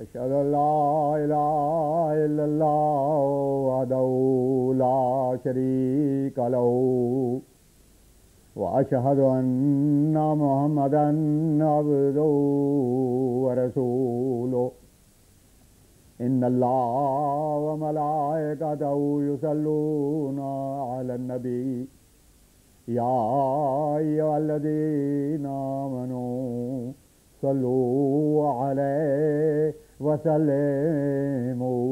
أشهد أن لا إله إلا الله وحده لا شريك له وأشهد أن محمدا عبده ورسوله إن الله وملائكته يصلون على النبي يا أيها الذين آمنوا صلوا عليه وسلموا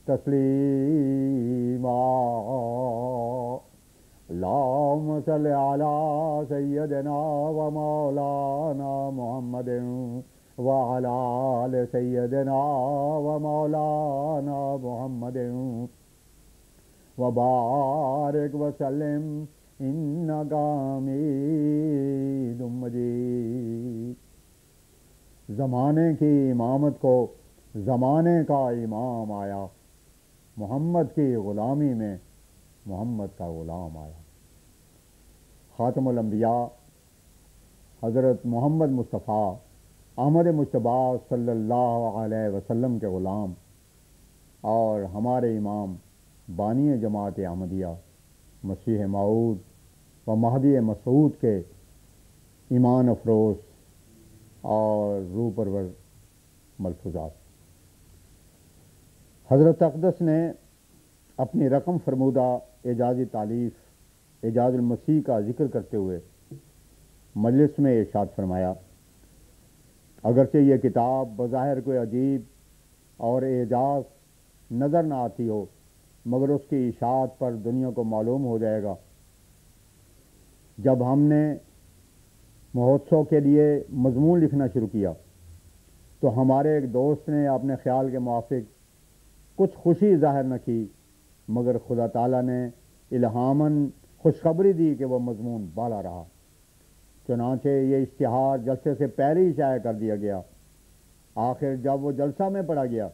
تسليما اللهم صل على سيدنا ومولانا محمد وعلى آل سيدنا ومولانا محمد وبارك وسلم إنك حميد مجيد۔ زمانے کی امامت کو زمانے کا امام آیا، محمد کی غلامی میں محمد کا غلام آیا۔ خاتم الانبیاء حضرت محمد مصطفیٰ احمد مجتبی صلی اللہ علیہ وسلم کے غلام اور ہمارے امام بانی جماعت احمدیہ مسیح موعود و مہدی مسعود کے ایمان افروز اور روح پرور ملفوظات۔ حضرت اقدس نے اپنی رقم فرمودہ اعجازی تالیف اعجاز المسیح کا ذکر کرتے ہوئے مجلس میں ارشاد فرمایا، اگرچہ یہ کتاب بظاہر کوئی عجیب اور اعجاز نظر نہ آتی ہو، مگر اس کی اشاعت پر دنیا کو معلوم ہو جائے گا۔ جب ہم نے مہوتسو کے لیے مضمون لکھنا شروع کیا تو ہمارے ایک دوست نے اپنے خیال کے موافق کچھ خوشی ظاہر نہ کی، مگر خدا تعالیٰ نے الہاماً خوشخبری دی کہ وہ مضمون بالا رہا۔ چنانچہ یہ اشتہار جلسے سے پہلے ہی شائع کر دیا گیا۔ آخر جب وہ جلسہ میں پڑھا گیا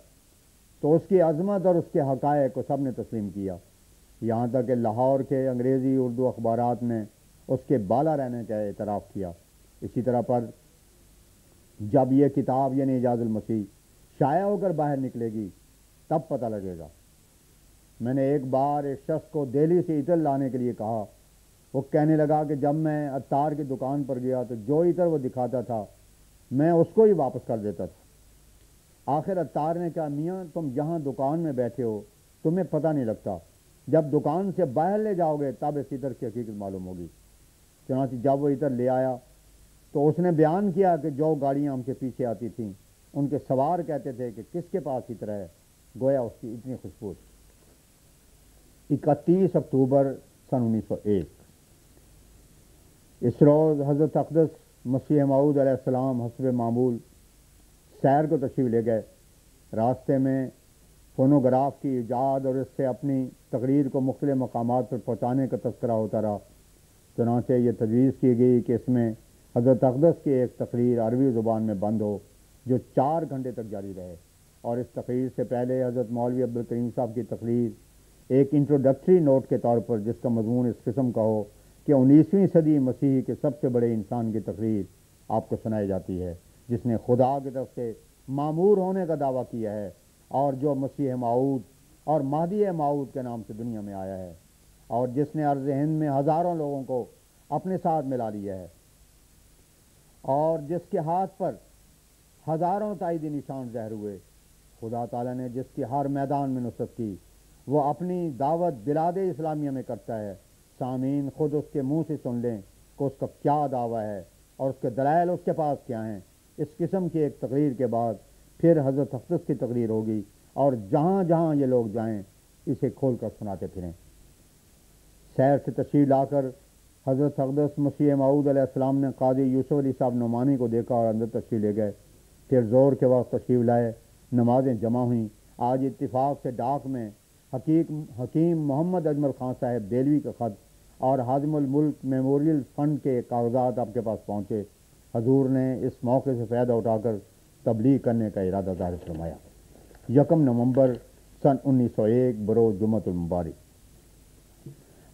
تو اس کی عظمت اور اس کے حقائق کو سب نے تسلیم کیا، یہاں تک کہ لاہور کے انگریزی اردو اخبارات نے اس کے بالا رہنے کا اعتراف کیا۔ اسی طرح پر جب یہ کتاب یعنی اعجاز المسیح شائع ہو کر باہر نکلے گی تب پتہ لگے گا۔ میں نے ایک بار ایک شخص کو دہلی سے عطر لانے کے لیے کہا، وہ کہنے لگا کہ جب میں عطار کی دکان پر گیا تو جو عطر وہ دکھاتا تھا میں اس کو ہی واپس کر دیتا تھا۔ آخر عطار نے کہا، میاں تم جہاں دکان میں بیٹھے ہو تمہیں پتہ نہیں لگتا، جب دکان سے باہر لے جاؤ گے تب اس عطر کی حقیقت معلوم ہوگی۔ چنانچہ جب وہ عطر لے آیا تو اس نے بیان کیا کہ جو گاڑیاں ہم سے پیچھے آتی تھیں ان کے سوار کہتے تھے کہ کس کے پاس عطر ہے، گویا اس کی اتنی خوشبو۔ 31 اکتوبر سن 1901 اس روز حضرت اقدس مسیح موعود علیہ السلام حسب معمول سیر کو تشریف لے گئے۔ راستے میں فونوگراف کی ایجاد اور اس سے اپنی تقریر کو مختلف مقامات پر پہنچانے کا تذکرہ ہوتا رہا۔ چنانچہ یہ تجویز کی گئی کہ اس میں حضرت اقدس کی ایک تقریر عربی زبان میں بند ہو جو 4 گھنٹے تک جاری رہے، اور اس تقریر سے پہلے حضرت مولوی عبدالکریم صاحب کی تقریر ایک انٹروڈکٹری نوٹ کے طور پر، جس کا مضمون اس قسم کا ہو کہ 19ویں صدی مسیح کے سب سے بڑے انسان کی تقریر آپ کو سنائی جاتی ہے، جس نے خدا کی طرف سے معمور ہونے کا دعویٰ کیا ہے اور جو مسیح موعود اور مہدی موعود کے نام سے دنیا میں آیا ہے، اور جس نے عرض ہند میں ہزاروں لوگوں کو اپنے ساتھ ملا لیا ہے، اور جس کے ہاتھ پر ہزاروں تائیدی نشان ظاہر ہوئے۔ خدا تعالیٰ نے جس کی ہر میدان میں نصرت کی، وہ اپنی دعوت بلاد اسلامیہ میں کرتا ہے۔ سامعین خود اس کے منہ سے سن لیں کہ اس کا کیا دعویٰ ہے اور اس کے دلائل اس کے پاس کیا ہیں۔ اس قسم کی ایک تقریر کے بعد پھر حضرت اقدس کی تقریر ہوگی، اور جہاں جہاں یہ لوگ جائیں اسے کھول کر سناتے پھریں۔ سیر سے تشریف لا کر حضرت اقدس مسیح موعود علیہ السلام نے قاضی یوسف علی صاحب نعمانی کو دیکھا اور اندر تشریف لے گئے۔ پھر زور کے وقت تشریف لائے، نمازیں جمع ہوئیں۔ آج اتفاق سے ڈاک میں حکیم محمد اجمل خان صاحب دہلوی کا خط اور حازم الملک میموریل فنڈ کے کاغذات آپ کے پاس پہنچے۔ حضور نے اس موقع سے فائدہ اٹھا کر تبلیغ کرنے کا ارادہ ظاہر فرمایا۔ 1 نومبر سن 1901 بروز جمعۃ المبارک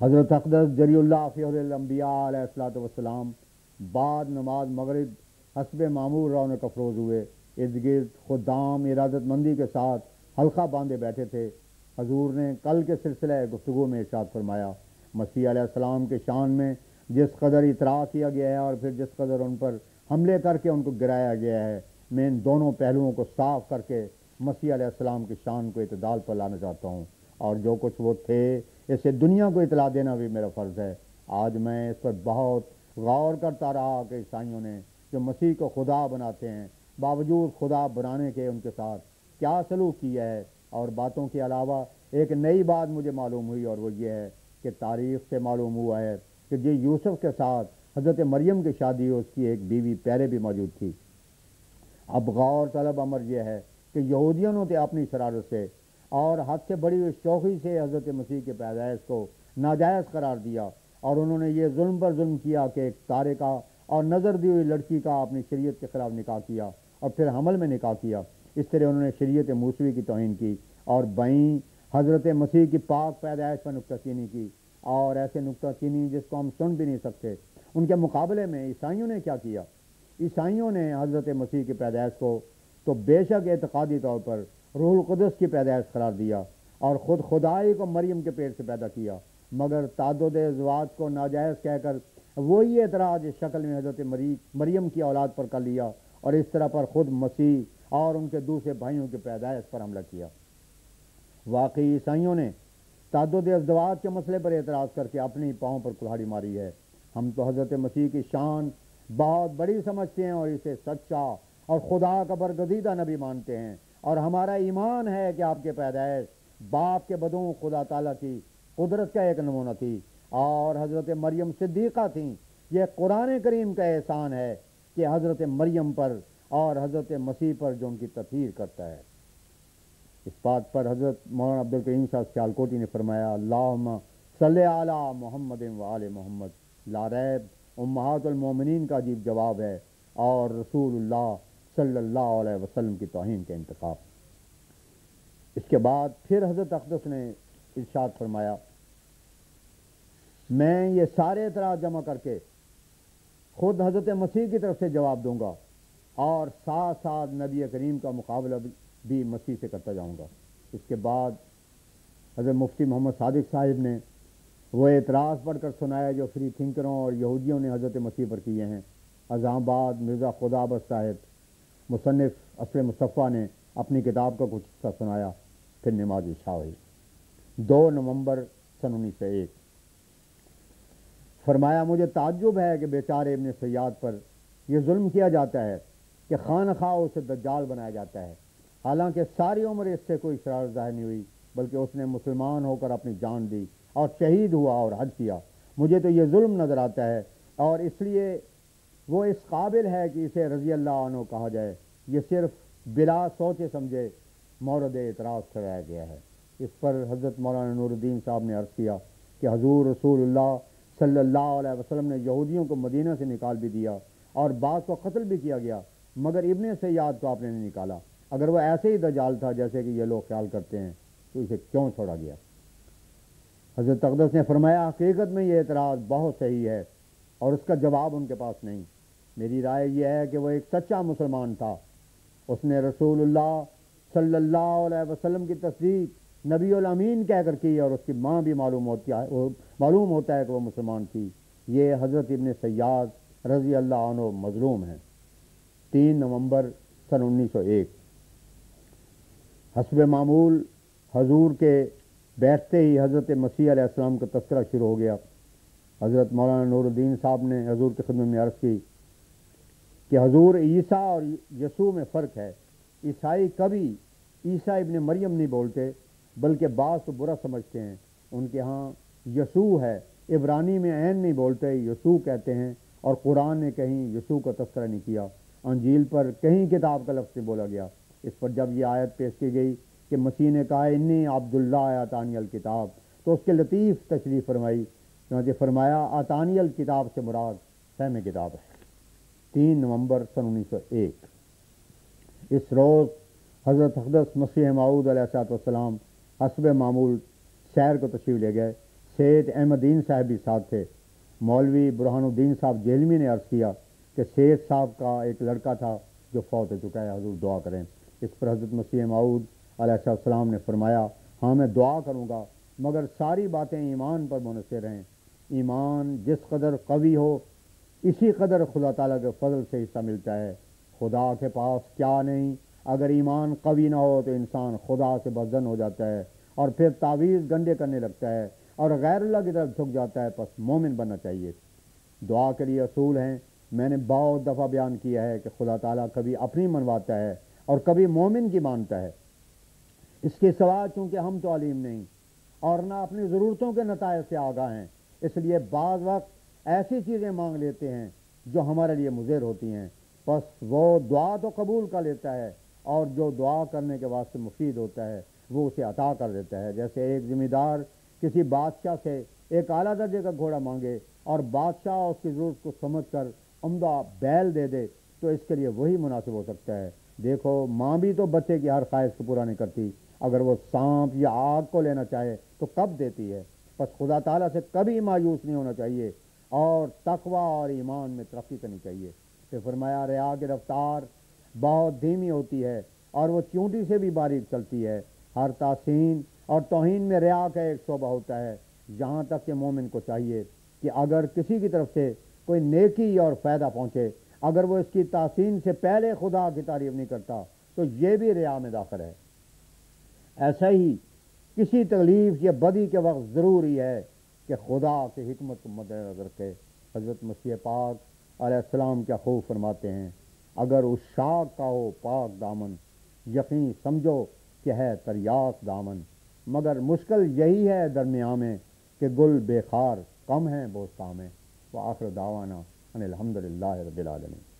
حضرت اقدس جری اللہ فیہ الانبیاء علیہ الصلوۃ والسلام بعد نماز مغرب حسب معمول رونق افروز ہوئے ارد گرد خدام ارادت مندی کے ساتھ حلقہ باندھے بیٹھے تھے۔ حضور نے کل کے سلسلہ گفتگو میں ارشاد فرمایا، مسیح علیہ السلام کے شان میں جس قدر اطراء کیا گیا ہے اور پھر جس قدر ان پر حملے کر کے ان کو گرایا گیا ہے، میں ان دونوں پہلوؤں کو صاف کر کے مسیح علیہ السلام کی شان کو اعتدال پر لانا چاہتا ہوں، اور جو کچھ وہ تھے اسے دنیا کو اطلاع دینا بھی میرا فرض ہے۔ آج میں اس پر بہت غور کرتا رہا کہ عیسائیوں نے جو مسیح کو خدا بناتے ہیں، باوجود خدا بنانے کے ان کے ساتھ کیا سلوک کیا ہے، اور باتوں کے علاوہ ایک نئی بات مجھے معلوم ہوئی، اور وہ یہ ہے کہ تاریخ سے معلوم ہوا ہے کہ جی یوسف کے ساتھ حضرت مریم کی شادی اس کی ایک بیوی پیرے بھی موجود تھی۔ اب غور طلب امر یہ ہے کہ یہودیوں نے اپنی شرارت سے اور حد سے بڑی ہوئی شوخی سے حضرت مسیح کے پیدائش کو ناجائز قرار دیا، اور انہوں نے یہ ظلم پر ظلم کیا کہ ایک تارے کا اور نظر دی ہوئی لڑکی کا اپنی شریعت کے خلاف نکاح کیا اور پھر حمل میں نکاح کیا۔ اس طرح انہوں نے شریعت موسوی کی توہین کی اور بائیں حضرت مسیح کی پاک پیدائش پر نکتہ چینی کی، اور ایسے نکتہ چینی جس کو ہم سن بھی نہیں سکتے۔ ان کے مقابلے میں عیسائیوں نے کیا کیا؟ عیسائیوں نے حضرت مسیح کی پیدائش کو تو بے شک اعتقادی طور پر روح القدس کی پیدائش قرار دیا اور خود خدائی کو مریم کے پیٹ سے پیدا کیا، مگر تعدد ازواج کو ناجائز کہہ کر وہی اعتراض اس شکل میں حضرت مریم کی اولاد پر کر لیا، اور اس طرح پر خود مسیح اور ان کے دوسرے بھائیوں کی پیدائش پر حملہ کیا۔ واقعی عیسائیوں نے تعدد ازدواج کے مسئلے پر اعتراض کر کے اپنی پاؤں پر کلہاڑی ماری ہے۔ ہم تو حضرت مسیح کی شان بہت بڑی سمجھتے ہیں اور اسے سچا اور خدا کا برگزیدہ نبی مانتے ہیں، اور ہمارا ایمان ہے کہ آپ کے پیدائش باپ کے بدوں خدا تعالیٰ کی قدرت کا ایک نمونہ تھی، اور حضرت مریم صدیقہ تھیں۔ یہ قرآن کریم کا احسان ہے کہ حضرت مریم پر اور حضرت مسیح پر جو ان کی تطہیر کرتا ہے۔ اس بات پر حضرت مولانا عبدالکریم صاحب سیالکوٹی نے فرمایا، اللہم صلی علی محمد و آل محمد، لا ریب امہات المومنین کا عجیب جواب ہے اور رسول اللہ صلی اللہ علیہ وسلم کی توہین کا انتخاب۔ اس کے بعد پھر حضرت اقدس نے ارشاد فرمایا، میں یہ سارے اعتراض جمع کر کے خود حضرت مسیح کی طرف سے جواب دوں گا، اور ساتھ ساتھ نبی کریم کا مقابلہ بھی مسیح سے کرتا جاؤں گا۔ اس کے بعد حضرت مفتی محمد صادق صاحب نے وہ اعتراض پڑھ کر سنایا جو فری تھنکروں اور یہودیوں نے حضرت مسیح پر کیے ہیں۔ اعظم آباد مرزا خدا بخش صاحب مصنف اصل مصطفیٰ نے اپنی کتاب کا کچھ حصہ سنایا، پھر نماز عشاء ہوئی۔ 2 نومبر سن 1901 فرمایا، مجھے تعجب ہے کہ بیچارے ابن سیاد پر یہ ظلم کیا جاتا ہے کہ خواہ نخواہ اسے دجال بنایا جاتا ہے، حالانکہ ساری عمر اس سے کوئی شرارت ظاہر نہیں ہوئی، بلکہ اس نے مسلمان ہو کر اپنی جان دی اور شہید ہوا اور حج کیا۔ مجھے تو یہ ظلم نظر آتا ہے، اور اس لیے وہ اس قابل ہے کہ اسے رضی اللہ عنہ کہا جائے۔ یہ صرف بلا سوچے سمجھے مورد اعتراض ٹھہرایا گیا ہے۔ اس پر حضرت مولانا نور الدین صاحب نے عرض کیا کہ حضور رسول اللہ صلی اللہ علیہ وسلم نے یہودیوں کو مدینہ سے نکال بھی دیا اور بعض کو قتل بھی کیا گیا، مگر ابن سیاد کو آپ نے نہیں نکالا۔ اگر وہ ایسے ہی دجال تھا جیسے کہ یہ لوگ خیال کرتے ہیں تو اسے کیوں چھوڑا گیا؟ حضرت اقدس نے فرمایا، حقیقت میں یہ اعتراض بہت صحیح ہے اور اس کا جواب ان کے پاس نہیں۔ میری رائے یہ ہے کہ وہ ایک سچا مسلمان تھا، اس نے رسول اللہ صلی اللہ علیہ وسلم کی تصدیق نبی الامین کہہ کر کی، اور اس کی ماں بھی معلوم ہوتا ہے کہ وہ مسلمان تھی۔ یہ حضرت ابن سیاد رضی اللہ عنہ مظلوم ہیں۔ 3 نومبر سن 1901 حسب معمول حضور کے بیٹھتے ہی حضرت مسیح علیہ السلام کا تذکرہ شروع ہو گیا۔ حضرت مولانا نور الدین صاحب نے حضور کی خدمت میں عرض کی کہ حضور عیسیٰ اور یسوع میں فرق ہے۔ عیسائی کبھی عیسیٰ ابن مریم نہیں بولتے، بلکہ بعض کو برا سمجھتے ہیں۔ ان کے ہاں یسوع ہے، عبرانی میں عین نہیں بولتے، یسوع کہتے ہیں، اور قرآن نے کہیں یسوع کا تذکرہ نہیں کیا۔ انجیل پر کہیں کتاب کا لفظ نہیں بولا گیا۔ اس پر جب یہ آیت پیش کی گئی کہ مسیح نے کہا انی عبداللہ آتانی الکتاب، تو اس کے لطیف تشریح فرمائی، چنانچہ فرمایا آتانی الکتاب سے مراد فہم کتاب ہے۔ 3 نومبر سن 1901 اس روز حضرت اقدس مسیح موعود علیہ السلام حسب معمول سیر کو تشریف لے گئے۔ سید احمد دین صاحب بھی ساتھ تھے۔ مولوی برہان الدین صاحب جیلمی نے عرض کیا کہ سید صاحب کا ایک لڑکا تھا جو فوت ہو چکا ہے، حضور دعا کریں۔ اس پر حضرت مسیح موعود علیہ السلام نے فرمایا، ہاں میں دعا کروں گا، مگر ساری باتیں ایمان پر منحصر ہیں۔ ایمان جس قدر قوی ہو اسی قدر خدا تعالیٰ کے فضل سے حصہ ملتا ہے۔ خدا کے پاس کیا نہیں، اگر ایمان قوی نہ ہو تو انسان خدا سے بدظن ہو جاتا ہے اور پھر تعویذ گنڈے کرنے لگتا ہے اور غیر اللہ کی طرف جھک جاتا ہے۔ پس مومن بننا چاہیے۔ دعا کے لیے اصول ہیں، میں نے بہت دفعہ بیان کیا ہے کہ خدا تعالیٰ کبھی اپنی منواتا ہے اور کبھی مومن کی مانتا ہے۔ اس کے سوا چونکہ ہم تو علیم نہیں اور نہ اپنی ضرورتوں کے نتائج سے آگاہ ہیں، اس لیے بعض وقت ایسی چیزیں مانگ لیتے ہیں جو ہمارے لیے مضر ہوتی ہیں۔ پس وہ دعا تو قبول کر لیتا ہے اور جو دعا کرنے کے واسطے مفید ہوتا ہے وہ اسے عطا کر دیتا ہے۔ جیسے ایک ذمہ دار کسی بادشاہ سے ایک اعلیٰ درجے کا گھوڑا مانگے اور بادشاہ اس کی ضرورت کو سمجھ کر عمدہ بیل دے دے تو اس کے لیے وہی مناسب ہو سکتا ہے۔ دیکھو، ماں بھی تو بچے کی ہر خواہش کو پورا نہیں کرتی، اگر وہ سانپ یا آگ کو لینا چاہے تو کب دیتی ہے۔ بس خدا تعالیٰ سے کبھی مایوس نہیں ہونا چاہیے اور تقوی اور ایمان میں ترقی کرنی چاہیے۔ پھر فرمایا، ریا کی رفتار بہت دھیمی ہوتی ہے اور وہ چونٹی سے بھی باریک چلتی ہے۔ ہر تحسین اور توہین میں ریا کا ایک شعبہ ہوتا ہے، یہاں تک کہ مومن کو چاہیے کہ اگر کسی کی طرف سے کوئی نیکی اور فائدہ پہنچے، اگر وہ اس کی تحسین سے پہلے خدا کی تعریف نہیں کرتا تو یہ بھی ریا میں داخل ہے۔ ایسا ہی کسی تکلیف یا بدی کے وقت ضروری ہے کہ خدا کی حکمت کو مد نظر رکھے۔ حضرت مسیح پاک علیہ السلام کیا خوب فرماتے ہیں، اگر اس شاخ کا ہو پاک دامن، یقین سمجھو کہ ہے تریاک دامن، مگر مشکل یہی ہے درمیان میں کہ گل بے خار کم ہیں بوستان میں۔ وآخر دعوانا ان الحمدللہ رب العالمین۔